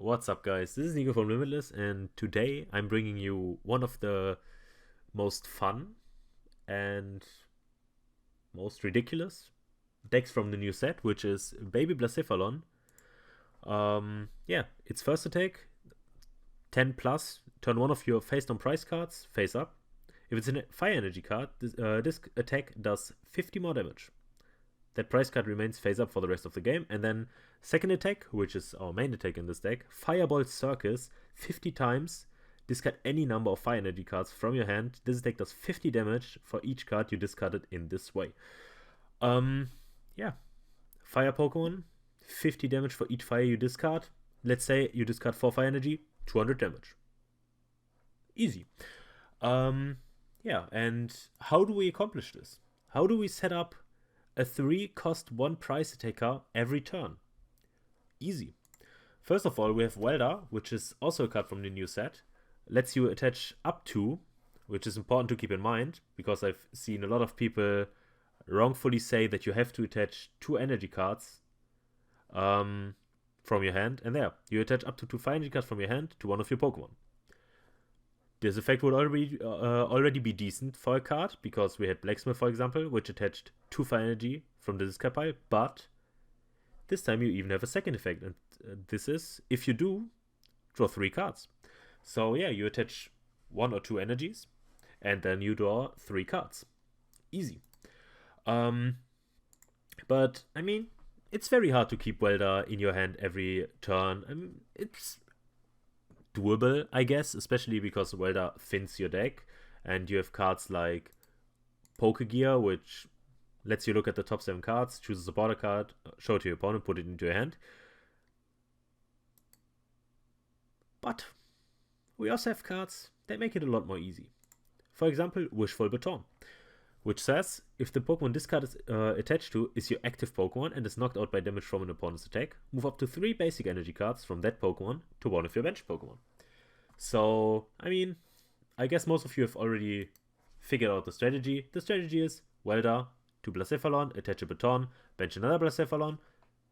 What's up, guys? This is Nico from Limitless, and today I'm bringing you one of the most fun and most ridiculous decks from the new set, which is Baby Blacephalon. Yeah, its first attack, 10 plus, turn one of your face down price cards face up. If it's a fire energy card, this attack does 50 more damage. That price card remains face up for the rest of the game. And then second attack, which is our main attack in this deck, Fireball Circus, 50 times. Discard any number of fire energy cards from your hand. This attack does 50 damage for each card you discarded in this way. Yeah. Fire Pokemon, 50 damage for each fire you discard. Let's say you discard 4 fire energy, 200 damage. Easy. Yeah, and how do we accomplish this? How do we set up a 3 cost 1 price attacker every turn? Easy. First of all, we have Welder, which is also a card from the new set. Lets you attach up to, which is important to keep in mind, because I've seen a lot of people wrongfully say that you have to attach 2 energy cards from your hand, and there, you attach up to 2 fire energy cards from your hand to one of your Pokemon. This effect would already be decent for a card, because we had Blacksmith, for example, which attached 2 fire energy from the discard pile, but this time you even have a second effect, and this is, if you do, draw 3 cards. So yeah, you attach 1 or 2 energies, and then you draw 3 cards. Easy. But, I mean, it's very hard to keep Welder in your hand every turn. I mean, it's doable, I guess, especially because Welder thins your deck, and you have cards like Pokegear, which lets you look at the top 7 cards, choose a supporter card, show it to your opponent, put it into your hand. But we also have cards that make it a lot more easy. For example, Wishful Baton, which says, if the Pokemon this card is attached to is your active Pokemon and is knocked out by damage from an opponent's attack, move up to 3 basic energy cards from that Pokemon to one of your bench Pokemon. So, I mean, I guess most of you have already figured out the strategy. The strategy is Welder to Blacephalon, attach a Baton, bench another Blacephalon,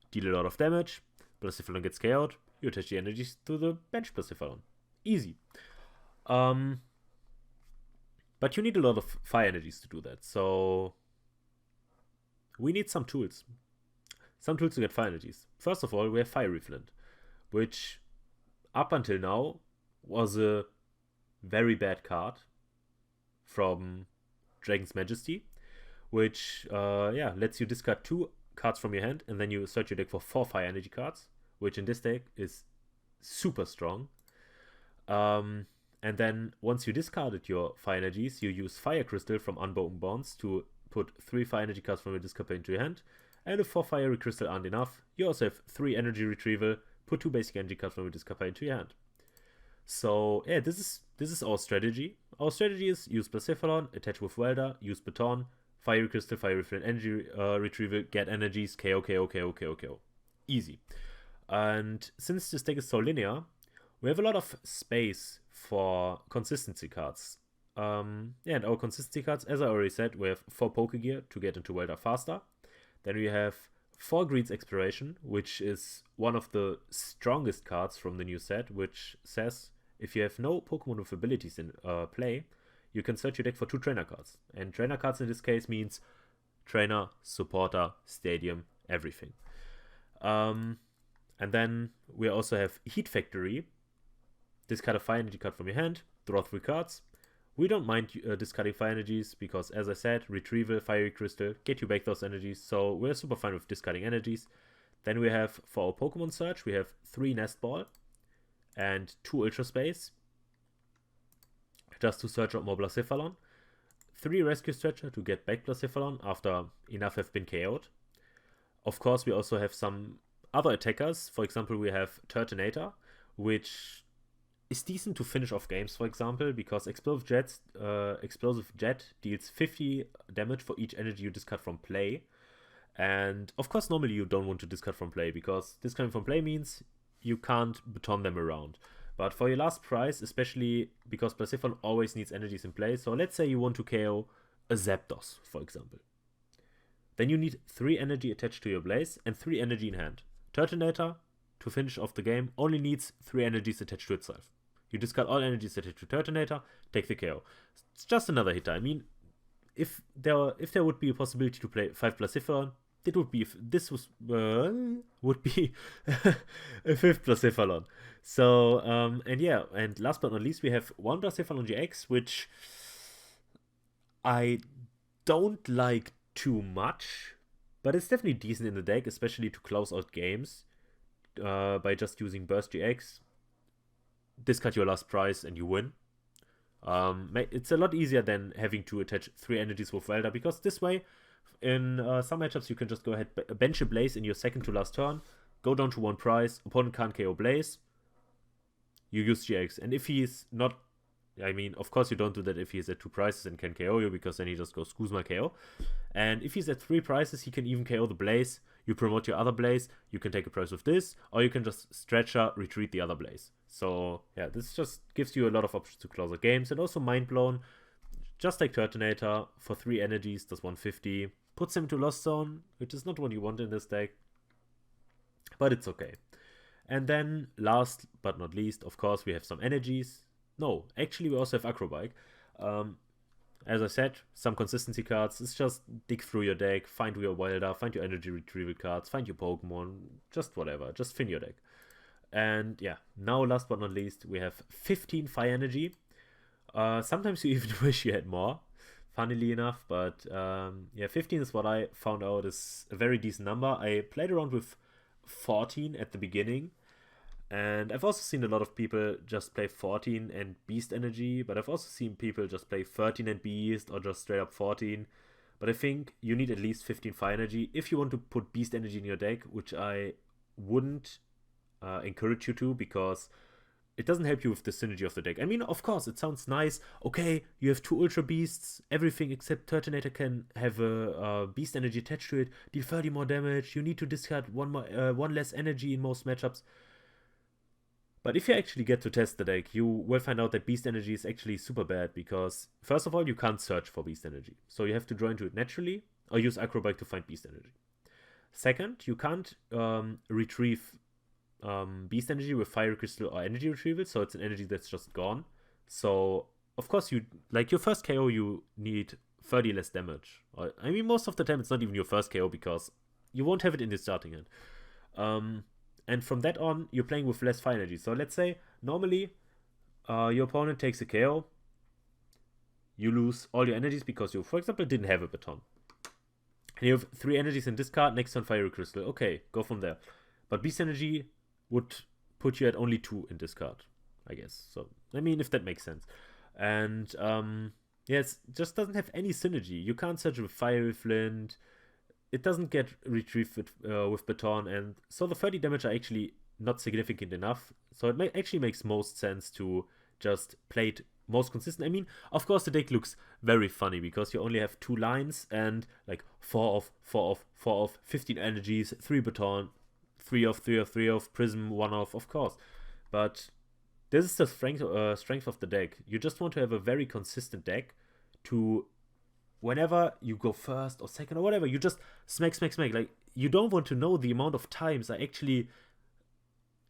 deal a lot of damage, Blacephalon gets KO'd, you attach the energies to the bench Blacephalon. Easy. But you need a lot of fire energies to do that, so we need some tools. Some tools to get fire energies. First of all, we have Fiery Flint, which up until now was a very bad card from Dragon's Majesty, which lets you discard 2 cards from your hand, and then you search your deck for 4 fire energy cards, which in this deck is super strong. And then once you discarded your fire energies, you use Fire Crystal from Unbroken Bonds to put 3 fire energy cards from your discard pile into your hand. And if 4 Fiery Crystal aren't enough, you also have 3 energy retrieval, put 2 basic energy cards from your discard pile into your hand. So yeah, this is our strategy. Our strategy is use Blacephalon, attach with Welder, use Baton, Fiery Crystal, Fiery Flint, energy retrieval, get energies, KO, KO, KO, KO, KO. Easy. And since this deck is so linear, we have a lot of space for consistency cards. And our consistency cards, as I already said, we have 4 Pokegear to get into Welder faster. Then we have 4 Greed's Exploration, which is one of the strongest cards from the new set, which says if you have no Pokemon with abilities in play, you can search your deck for 2 trainer cards. And trainer cards in this case means trainer, supporter, stadium, everything. And then we also have Heat Factory. Discard a fire energy card from your hand, draw 3 cards. We don't mind discarding fire energies because, as I said, retrieval, Fiery Crystal, get you back those energies, so we're super fine with discarding energies. Then we have, for our Pokemon search, we have 3 Nest Ball and 2 Ultra Space, just to search out more Blacephalon. 3 Rescue Stretcher to get back Blacephalon after enough have been KO'd. Of course, we also have some other attackers. For example, we have Turtonator, which is decent to finish off games, for example, because Explosive Jet deals 50 damage for each energy you discard from play. And of course, normally you don't want to discard from play, because discarding from play means you can't baton them around. But for your last prize, especially because Blacephalon always needs energies in play, so let's say you want to KO a Zapdos, for example. Then you need 3 energy attached to your Blaze and 3 energy in hand. Turtonator to finish off the game only needs 3 energies attached to itself. You discard all energies attached to Turtonator, take the KO. It's just another hitter. I mean, if there would be a possibility to play 5 Blacephalon, would be a 5th Blacephalon. So, and last but not least, we have 1 Blacephalon GX, which I don't like too much, but it's definitely decent in the deck, especially to close out games by just using Burst GX. Discard your last prize and you win. It's a lot easier than having to attach 3 energies with Welder, because this way, in some matchups, you can just go ahead, bench a Blaze in your second to last turn, go down to 1 prize, opponent can't KO Blaze, you use GX. And if he's not, I mean, of course you don't do that if he's at 2 prizes and can KO you, because then he just goes Kuzma KO. And if he's at 3 prizes, he can even KO the Blaze. You promote your other Blaze, you can take a prize with this, or you can just stretcher, retreat the other Blaze. So yeah, this just gives you a lot of options to close out games. And also Mind Blown, just like Turtonator, for 3 energies, does 150. Puts him to Lost Zone, which is not what you want in this deck, but it's okay. And then last but not least, of course, we have some energies. No, actually we also have Acrobike. As I said, some consistency cards. It's just dig through your deck, find your Wilder, find your energy retrieval cards, find your Pokemon, just whatever, just fin your deck. And yeah, now last but not least, we have 15 Fire Energy. Sometimes you even wish you had more, funnily enough, but yeah, 15 is what I found out is a very decent number. I played around with 14 at the beginning, and I've also seen a lot of people just play 14 and Beast Energy, but I've also seen people just play 13 and Beast, or just straight up 14. But I think you need at least 15 Fire Energy if you want to put Beast Energy in your deck, which I wouldn't encourage you to, because it doesn't help you with the synergy of the deck. I mean, of course, it sounds nice. Okay, you have 2 Ultra Beasts, everything except Turtonator can have a Beast Energy attached to it, deal 30 more damage, you need to discard 1 less energy in most matchups. But if you actually get to test the deck, you will find out that Beast Energy is actually super bad, because first of all, you can't search for Beast Energy. So you have to draw into it naturally, or use Acrobike to find Beast Energy. Second, you can't retrieve Beast Energy with Fire Crystal or Energy Retrieval, so it's an energy that's just gone. So, of course, you like your first KO, you need 30 less damage. I mean, most of the time it's not even your first KO, because you won't have it in the starting hand. And from that on, you're playing with less Fire Energy. So let's say, normally, your opponent takes a KO. You lose all your energies because you, for example, didn't have a baton. And you have 3 energies in discard, next turn Fire Crystal. Okay, go from there. But Beast Energy would put you at only 2 in discard, I guess. So, I mean, if that makes sense. And, yeah, it just doesn't have any synergy. You can't search with Fire Flint. It doesn't get retrieved with Baton, and so the 30 damage are actually not significant enough. So it actually makes most sense to just play it most consistent. I mean, of course, the deck looks very funny, because you only have 2 lines, and like 4 off, 4 off, 4 off, 15 energies, 3 Baton, 3 off, 3 off, 3 off, Prism, 1 off, of course. But this is the strength of the deck. You just want to have a very consistent deck to, whenever you go first or second or whatever, you just smack. Like, you don't want to know the amount of times I actually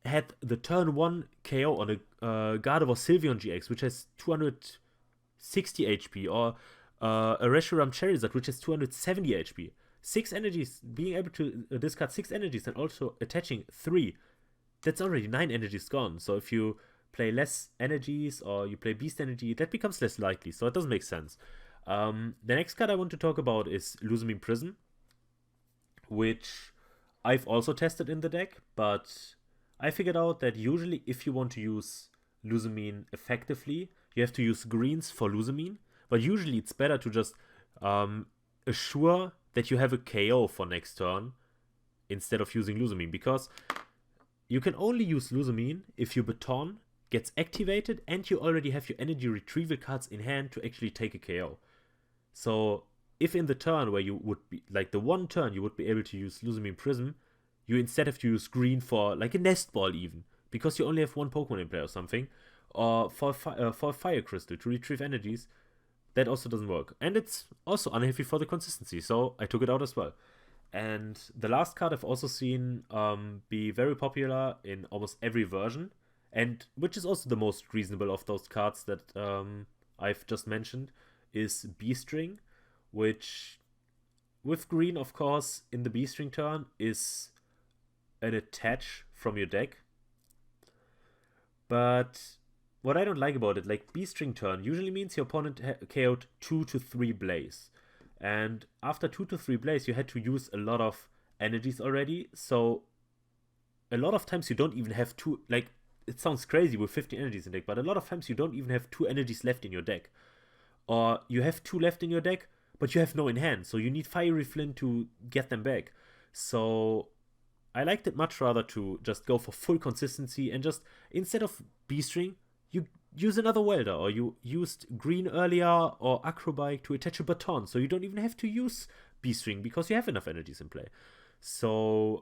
had the turn 1 KO on a Gardevoir Sylveon GX, which has 260 HP, or a Reshiram Charizard, which has 270 HP. 6 energies, being able to discard 6 energies and also attaching 3, that's already 9 energies gone. So if you play less energies or you play Beast Energy, that becomes less likely, so it doesn't make sense. The next card I want to talk about is Lusamine Prism, which I've also tested in the deck, but I figured out that usually if you want to use Lusamine effectively, you have to use greens for Lusamine, but usually it's better to just assure that you have a KO for next turn instead of using Lusamine, because you can only use Lusamine if your Baton gets activated and you already have your energy retrieval cards in hand to actually take a KO. So if in the turn where you would be, like the one turn you would be able to use Lusamine Prism, you instead have to use green for like a Nest Ball even, because you only have 1 Pokemon in play or something, or for a Fire Crystal to retrieve energies, that also doesn't work. And it's also unhealthy for the consistency, so I took it out as well. And the last card I've also seen be very popular in almost every version, and which is also the most reasonable of those cards that I've just mentioned, is B-String, which with green, of course, in the B-String turn is an attach from your deck. But what I don't like about it, like B-String turn, usually means your opponent KO'd 2 to 3 Blaze. And after 2 to 3 Blaze, you had to use a lot of energies already. So a lot of times you don't even have two, like, it sounds crazy with 50 energies in deck, but a lot of times you don't even have 2 energies left in your deck. Or you have 2 left in your deck, but you have no in hand. So you need Fiery Flint to get them back. So I liked it much rather to just go for full consistency and just, instead of B-String, you use another welder, or you used green earlier or acrobike to attach a baton, so you don't even have to use B-String because you have enough energies in play. So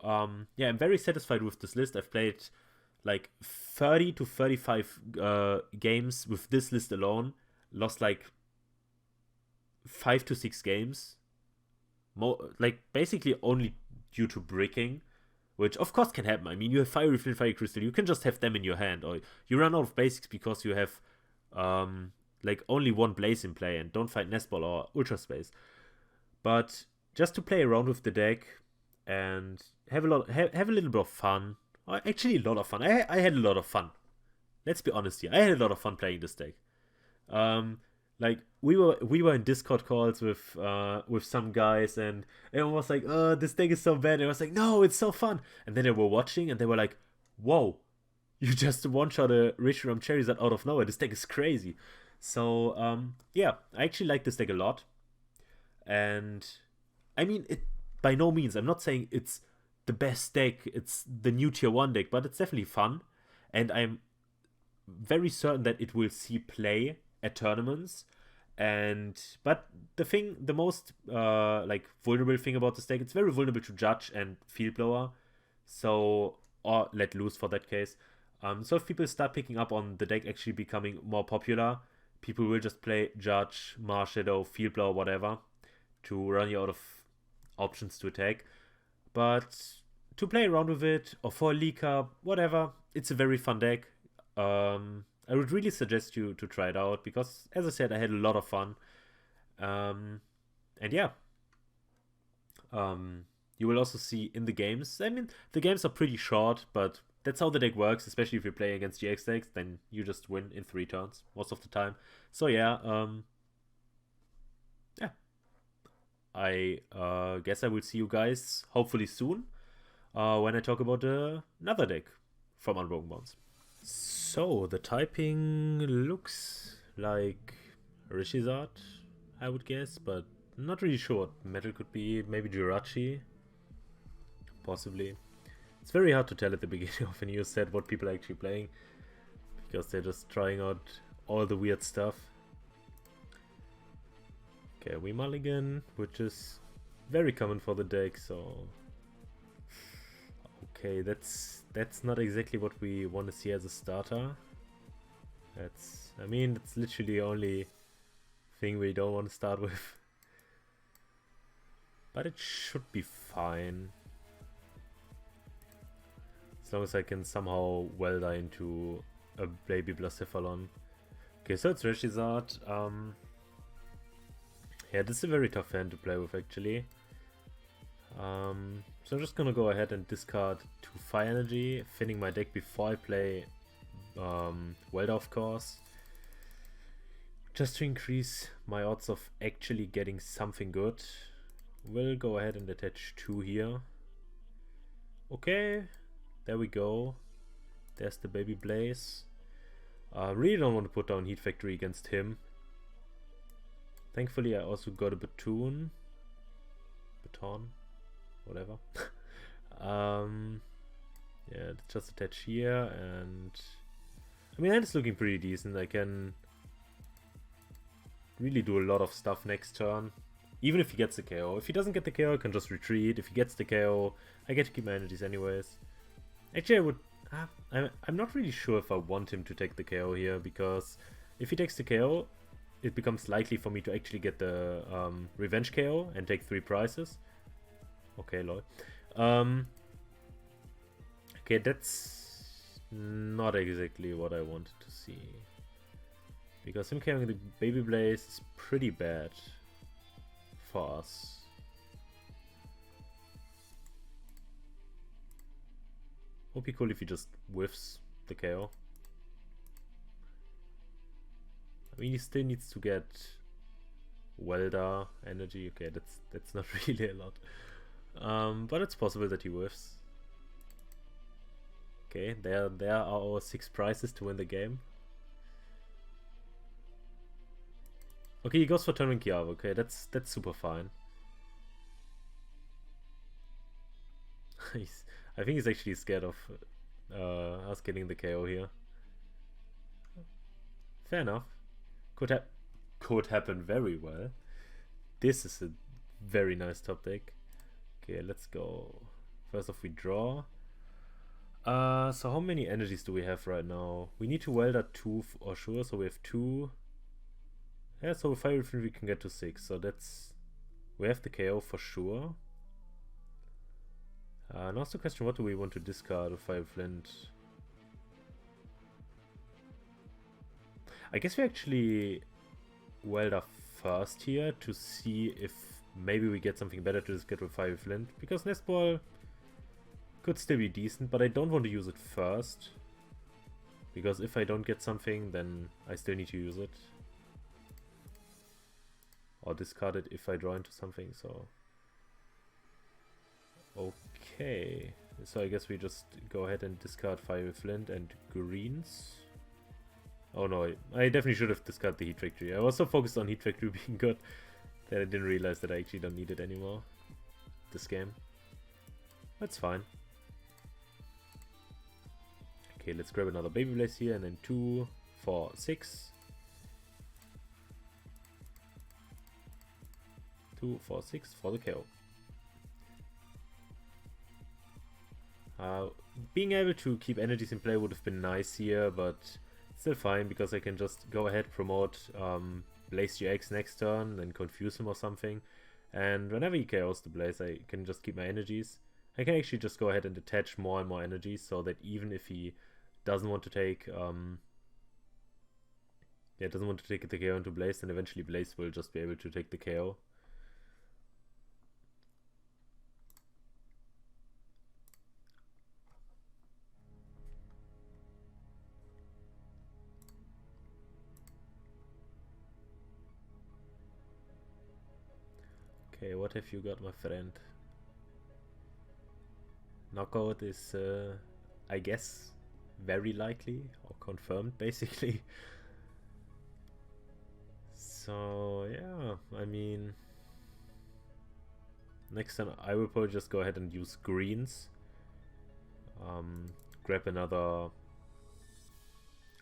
yeah, I'm very satisfied with this list. I've played like 30 to 35 games with this list alone, lost like 5 to 6 games, like basically only due to bricking, which of course can happen. I mean, you have Fiery Flint, Fire Crystal, you can just have them in your hand, or you run out of basics because you have like only one Blaze in play and don't fight Nestball or Ultra Space. But just to play around with the deck and have a little bit of fun, or actually a lot of fun. I had a lot of fun. Let's be honest here. I had a lot of fun playing this deck. Like we were in Discord calls with some guys, and everyone was like, "Oh, this deck is so bad." And I was like, "No, it's so fun." And then they were watching, and they were like, "Whoa, you just one-shot a Reshiram Charizard out of nowhere. This deck is crazy." So yeah, I actually like this deck a lot. And I mean, it by no means. I'm not saying it's the best deck. It's the new tier 1 deck, but it's definitely fun, and I'm very certain that it will see play at tournaments. But the most like vulnerable thing about this deck, it's very vulnerable to Judge and Field Blower, so, or Let Loose for that case. So if people start picking up on the deck actually becoming more popular, people will just play Judge, Marshadow, Field Blower, whatever, to run you out of options to attack. But to play around with it, or for a league up, whatever, it's a very fun deck. I would really suggest you to try it out because, as I said, I had a lot of fun. And yeah, you will also see in the games. I mean, the games are pretty short, but that's how the deck works. Especially if you're playing against GX decks, then you just win in 3 turns most of the time. So yeah, yeah. I guess I will see you guys hopefully soon when I talk about another deck from Unbroken Bonds. So, the typing looks like Rishizard, I would guess, but not really sure what metal could be. Maybe Jirachi, possibly. It's very hard to tell at the beginning of a new set what people are actually playing, because they're just trying out all the weird stuff. Okay, we mulligan, which is very common for the deck, so... Okay, that's not exactly what we want to see as a starter. I mean, it's literally the only thing we don't want to start with. But it should be fine. As long as I can somehow welder into a baby Blacephalon. Okay, so it's Reshizard. Yeah, this is a very tough hand to play with, actually. So I'm just gonna go ahead and discard 2 Fire Energy, thinning my deck before I play Welder, of course. Just to increase my odds of actually getting something good. We'll go ahead and attach 2 here. Okay, there we go. There's the baby Blaze. Really don't want to put down Heat Factory against him. Thankfully I also got a Baton, whatever. Yeah, just attach here, and I mean, it's looking pretty decent. I can really do a lot of stuff next turn, even if he gets the KO. If he doesn't get the KO, I can just retreat. If he gets the KO, I get to keep my energies anyways. Actually, I would... I'm not really sure if I want him to take the KO here, because if he takes the KO, it becomes likely for me to actually get the Revenge KO and take 3 prizes. Okay, lol. Okay, that's not exactly what I wanted to see. Because him carrying the Baby Blaze is pretty bad for us. Would be cool if he just whiffs the KO. I mean, he still needs to get Welder energy. Okay, that's not really a lot. But it's possible that he whiffs. Okay, there are our 6 prizes to win the game. Okay, he goes for turn Kiava. Okay, that's super fine. I think he's actually scared of us getting the KO here. Fair enough. Could happen very well. This is a very nice top deck. Okay, let's go. First off, we draw. So how many energies do we have right now? We need to welder 2 for sure, so we have 2. Yeah, so with Fire Flint we can get to 6, so that's... We have the KO for sure. Now it's the question, what do we want to discard with Fire Flint? I guess we actually welder first here to see if maybe we get something better to discard with Fire Flint, because Nest Ball could still be decent, but I don't want to use it first. Because if I don't get something, then I still need to use it. Or discard it if I draw into something, so... Okay. So I guess we just go ahead and discard Fire Flint and greens. Oh no, I definitely should have discarded the Heat Factory. I was so focused on Heat Factory being good that I didn't realize that I actually don't need it anymore this game. That's fine. Okay, let's grab another Baby Blaze here, and then 2, 4, 6. 2, 4, 6 for the KO. Being able to keep energies in play would have been nice here, but still fine, because I can just go ahead, promote Blaze GX next turn, then confuse him or something. And whenever he KOs the Blaze, I can just keep my energies. I can actually just go ahead and attach more and more energies, so that even if he doesn't want to take the KO into Blaze, then eventually Blaze will just be able to take the KO. Okay, what have you got, my friend? Knockout is, I guess, very likely, or confirmed, basically. So, yeah, I mean... Next time I will probably just go ahead and use greens. Grab another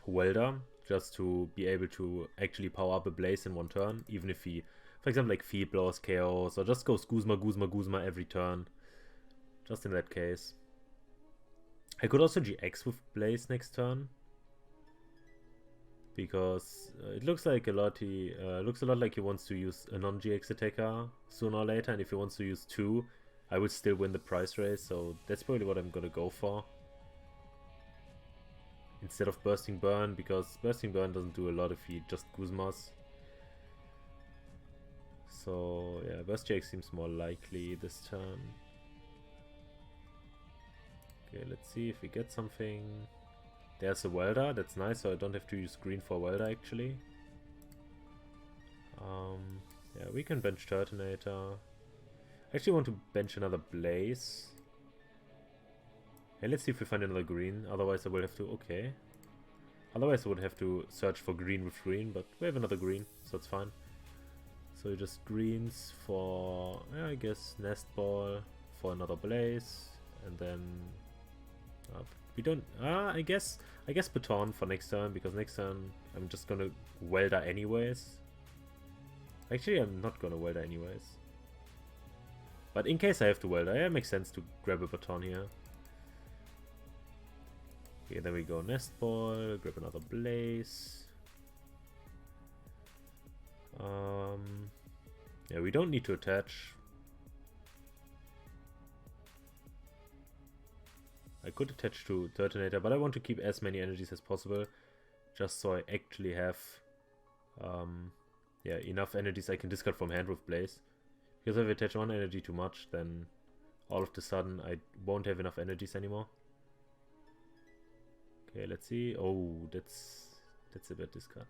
welder, just to be able to actually power up a Blaze in one turn, even if he, for example, like Field Blowers, Chaos, or just goes Guzma every turn. Just in that case. I could also GX with Blaze next turn, because it looks like looks a lot like he wants to use a non-GX attacker sooner or later, and if he wants to use 2, I would still win the price race, so that's probably what I'm gonna go for. Instead of Bursting Burn, because Bursting Burn doesn't do a lot if he just Guzmas. So yeah, Burst GX seems more likely this turn. Okay, let's see if we get something. There's a welder, that's nice, so I don't have to use green for welder actually. Yeah, we can bench Turtonator. I actually want to bench another Blaze. And let's see if we find another green, otherwise I will have to... okay. Otherwise I would have to search for green with green, but we have another green, so it's fine. So just greens for, yeah, I guess, Nest Ball, for another Blaze, and then... we don't... I guess Baton for next turn, because next turn I'm just gonna welder anyways. Actually, I'm not gonna welder anyways. But in case I have to welder, yeah, it makes sense to grab a Baton here. Okay, then we go Nest Ball, grab another Blaze. Yeah, we don't need to attach. I could attach to Turtonator, but I want to keep as many energies as possible, just so I actually have yeah, enough energies I can discard from hand with Blaze. Because if I attach one energy too much, then all of a sudden I won't have enough energies anymore. Okay, let's see. Oh, that's a bad discard.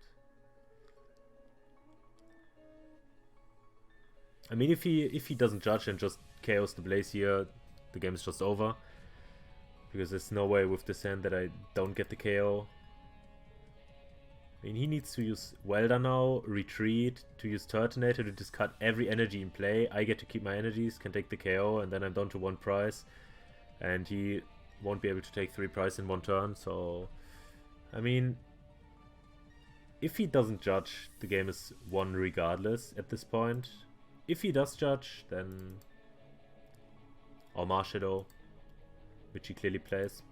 I mean, if he doesn't judge and just KOs the Blaze here, the game is just over. Because there's no way with this hand that I don't get the KO. I mean, he needs to use Welder now, retreat, to use Turtonator to discard every energy in play. I get to keep my energies, can take the KO, and then I'm down to 1 prize. And he won't be able to take 3 prize in 1 turn, so... I mean... If he doesn't judge, the game is won regardless at this point. If he does judge, then... Or Marshadow, which he clearly plays.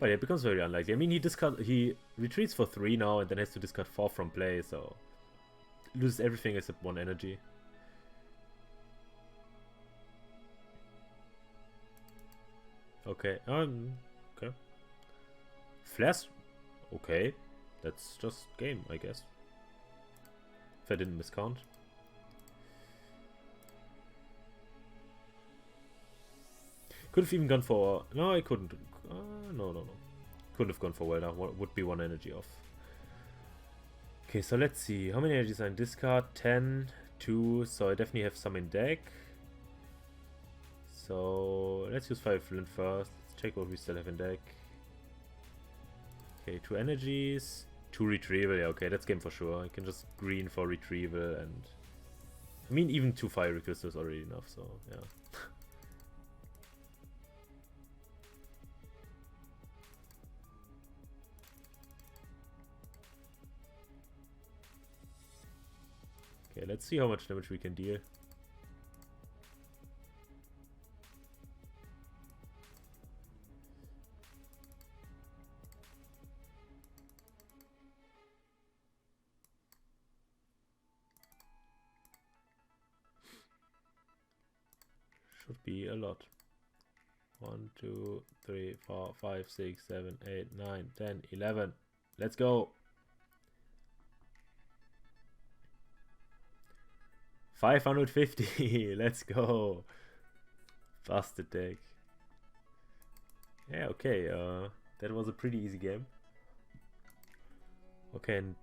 But yeah, it becomes very unlikely. I mean, he retreats for 3 now and then has to discard 4 from play, so loses everything except 1 energy. Okay, okay. Flash, okay. That's just game, I guess. If I didn't miscount. Could have even gone for... No, I couldn't. No. Couldn't have gone for Welder. Would be 1 energy off. Okay, so let's see. How many energies are in discard? 10, 2. So I definitely have some in deck. So let's use Fire Flint first. Let's check what we still have in deck. Okay, 2 energies. 2 retrieval. Yeah, okay, that's game for sure. I can just green for retrieval and... I mean, even 2 fire crystals is already enough, so yeah. Okay, let's see how much damage we can deal. Should be a lot. 1, 2, 3, 4, 5, 6, 7, 8, 9, 10, 11. Let's go. 550. Let's go. Busted deck. Yeah, okay. That was a pretty easy game. Okay, and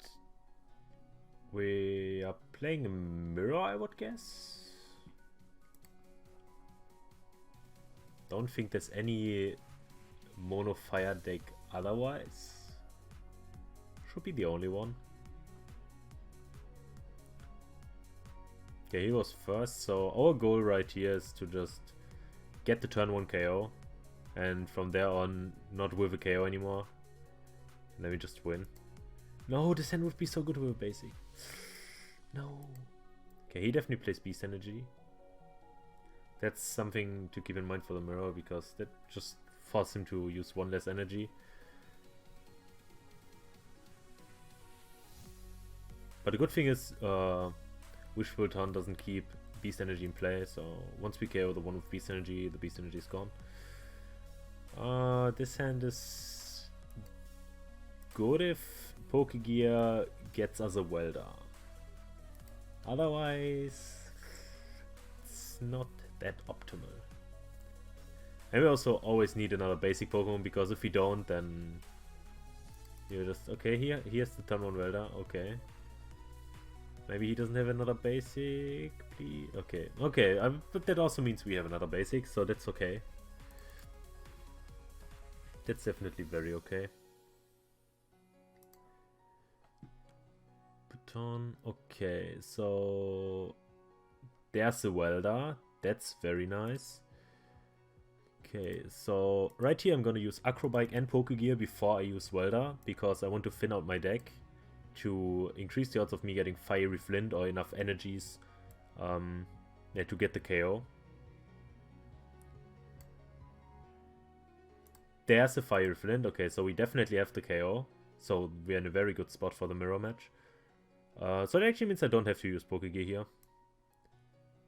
we are playing a mirror, I would guess. Don't think there's any mono fire deck otherwise. Should be the only one. Okay, he was first, so our goal right here is to just get the turn 1 KO. And from there on, not with a KO anymore. And then we just win. No, this hand would be so good with a basic. No. Okay, he definitely plays Beast Energy. That's something to keep in mind for the mirror, because that just forces him to use 1 less energy. But the good thing is, Wishful Turn doesn't keep Beast Energy in play, so once we KO the one with Beast Energy, the Beast Energy is gone. This hand is good if Pokegear gets us a Welder. Otherwise, it's not that optimal. And we also always need another basic Pokemon, because if we don't, then you're just... Okay, here's the turn 1 Welder, okay. Maybe he doesn't have another basic, please. Okay, but that also means we have another basic, so that's okay. That's definitely very okay. Baton, okay, so there's a Welder, that's very nice. Okay, so right here I'm gonna use Acrobike and Pokegear before I use Welder, because I want to thin out my deck to increase the odds of me getting Fiery Flint or enough energies yeah, to get the KO. There's a Fiery Flint. Okay, so we definitely have the KO. So we're in a very good spot for the mirror match. So that actually means I don't have to use Pokegear here.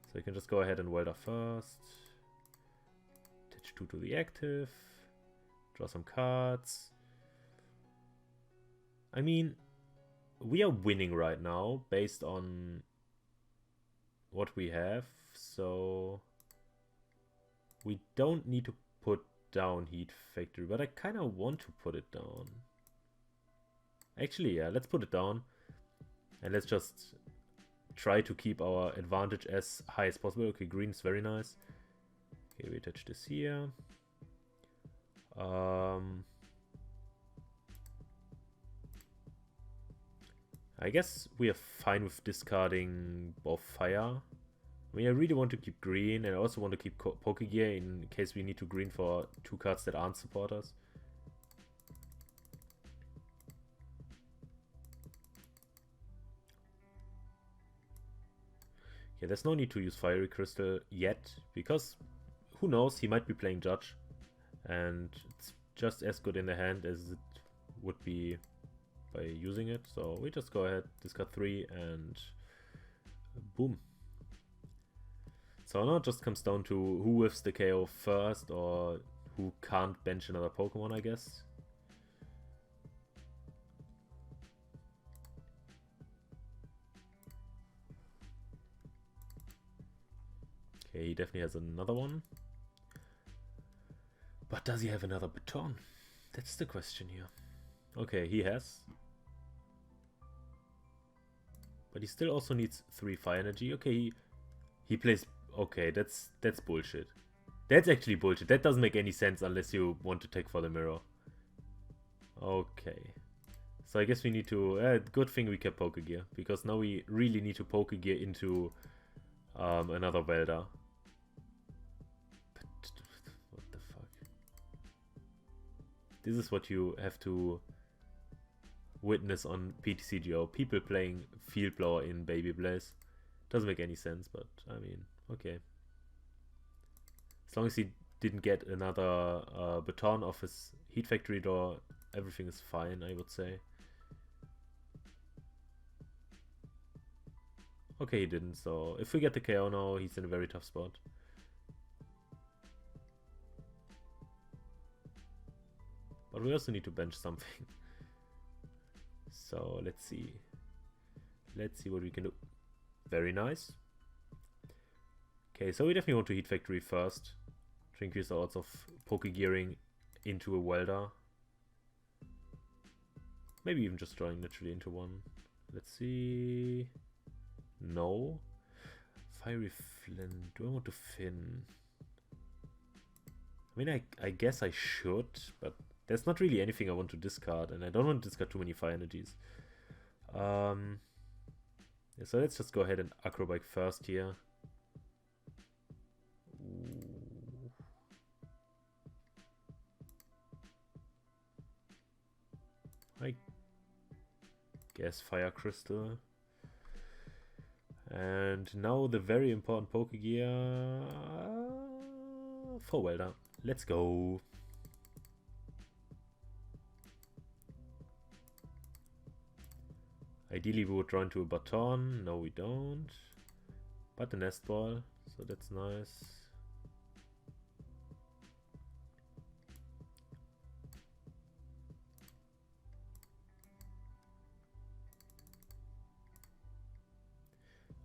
So I can just go ahead and Welder first. Attach 2 to the active. Draw some cards. I mean, we are winning right now based on what we have, so we don't need to put down Heat Factory, but I kind of want to put it down. Actually, yeah, let's put it down, and let's just try to keep our advantage as high as possible. Okay, green is very nice. Okay, we attach this here. I guess we are fine with discarding both fire. I mean, I really want to keep green, and I also want to keep Pokegear in case we need to green for 2 cards that aren't supporters. Yeah, there's no need to use Fiery Crystal yet, because who knows, he might be playing Judge, and it's just as good in the hand as it would be by using it. So we just go ahead, discard 3, and boom. So now it just comes down to who whiffs the KO first, or who can't bench another Pokemon, I guess. Okay, he definitely has another one. But does he have another baton? That's the question here. Okay, he has. But he still also needs 3 fire energy. Okay, he plays... Okay, that's bullshit. That's actually bullshit. That doesn't make any sense unless you want to take for the mirror. Okay. So I guess we need to... good thing we kept Pokegear, because now we really need to Pokegear into another Welder. What the fuck? This is what you have to witness on PTCGO. People playing Field Blower in Baby Blaze. Doesn't make any sense, but I mean, okay. As long as he didn't get another baton off his Heat Factory door, everything is fine, I would say. Okay, he didn't, so if we get the KO now, he's in a very tough spot. But we also need to bench something. So let's see. Let's see what we can do. Very nice. Okay, so we definitely want to Heat Factory first to increase the odds of Pokegearing into a Welder. Maybe even just drawing naturally into one. Let's see. No. Fiery Flint. Do I want to Fin? I mean, I guess I should, but there's not really anything I want to discard, and I don't want to discard too many fire energies. Yeah, so let's just go ahead and Acrobike first here. Ooh. I guess Fire Crystal. And now the very important Pokegear for Welder. Let's go. Ideally we would draw into a baton. No, we don't. But a nest ball, so that's nice.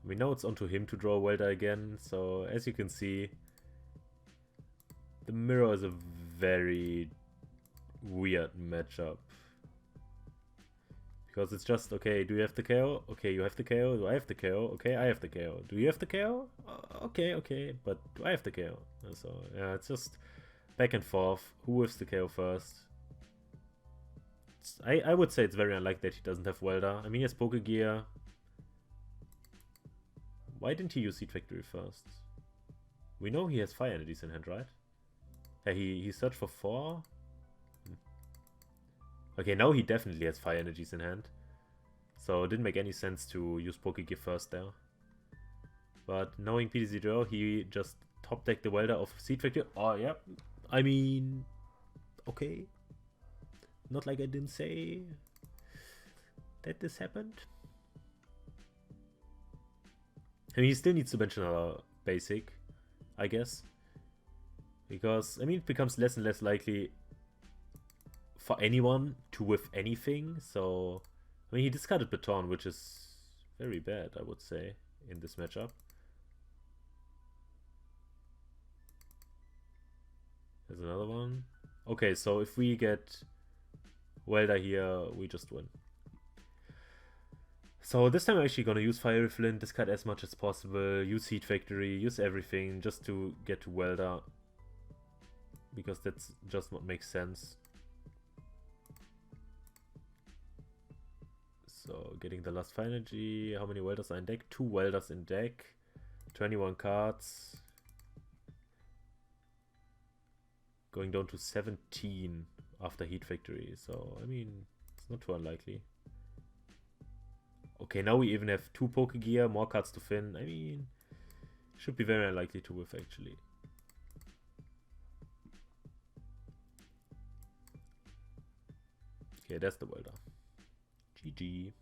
We know it's onto him to draw a Welder again, so as you can see, the mirror is a very weird matchup. Because it's just, okay, do you have the KO? Okay, you have the KO. Do I have the KO? Okay, I have the KO. Do you have the KO? Okay, but do I have the KO? So, yeah, it's just back and forth. Who whiffs the KO first? I would say it's very unlikely that he doesn't have Welder. I mean, he has Pokegear. Why didn't he use Heat Factory first? We know he has fire energies in hand, right? Yeah, he searched for 4. Okay, now he definitely has fire energies in hand. So it didn't make any sense to use Pokegear first there. But knowing PTCGO, he just top decked the Welder of Heat Factory. Oh, yeah. I mean, okay. Not like I didn't say that this happened. I mean, he still needs to bench another basic, I guess. Because, I mean, it becomes less and less likely for anyone to whiff anything. So, I mean, he discarded Baton, which is very bad, I would say, in this matchup. There's another one. Okay, so if we get Welder here, we just win. So this time I'm actually gonna use Fiery Flint, discard as much as possible, use Heat Factory, use everything just to get to Welder. Because that's just what makes sense. So getting the last Fire Energy. How many Welders are in deck? 2 Welders in deck. 21 cards. Going down to 17 after Heat Factory. So, I mean, it's not too unlikely. Okay, now we even have 2 Pokegear, more cards to Finn. I mean, should be very unlikely to whiff, actually. Okay, that's the Welder. GG.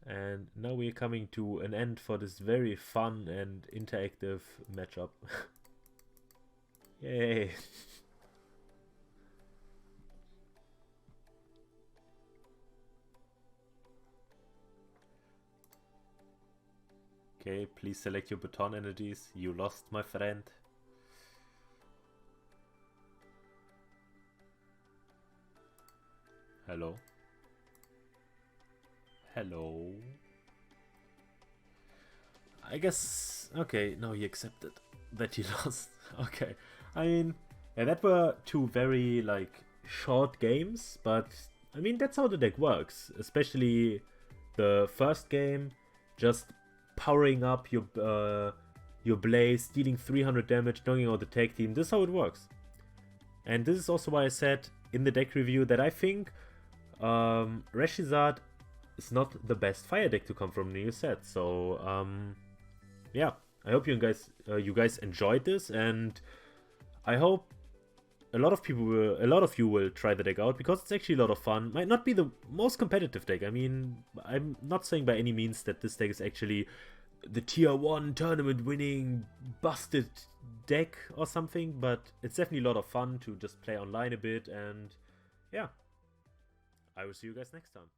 And now we're coming to an end for this very fun and interactive matchup. Yay! Okay, please select your Baton energies. You lost, my friend. Hello? Hello? I guess... Okay, no, he accepted that he lost. Okay. I mean, yeah, that were 2 very, like, short games, but, I mean, that's how the deck works. Especially the first game, just powering up your Blaze, dealing 300 damage, knocking out the tag team. This is how it works. And this is also why I said in the deck review that I think Reshizard is not the best fire deck to come from new set. So yeah, I hope you guys enjoyed this, and I hope a lot of you will try the deck out, because it's actually a lot of fun. Might not be the most competitive deck. I mean, I'm not saying by any means that this deck is actually the tier 1 tournament winning busted deck or something, but it's definitely a lot of fun to just play online a bit. And yeah, I will see you guys next time.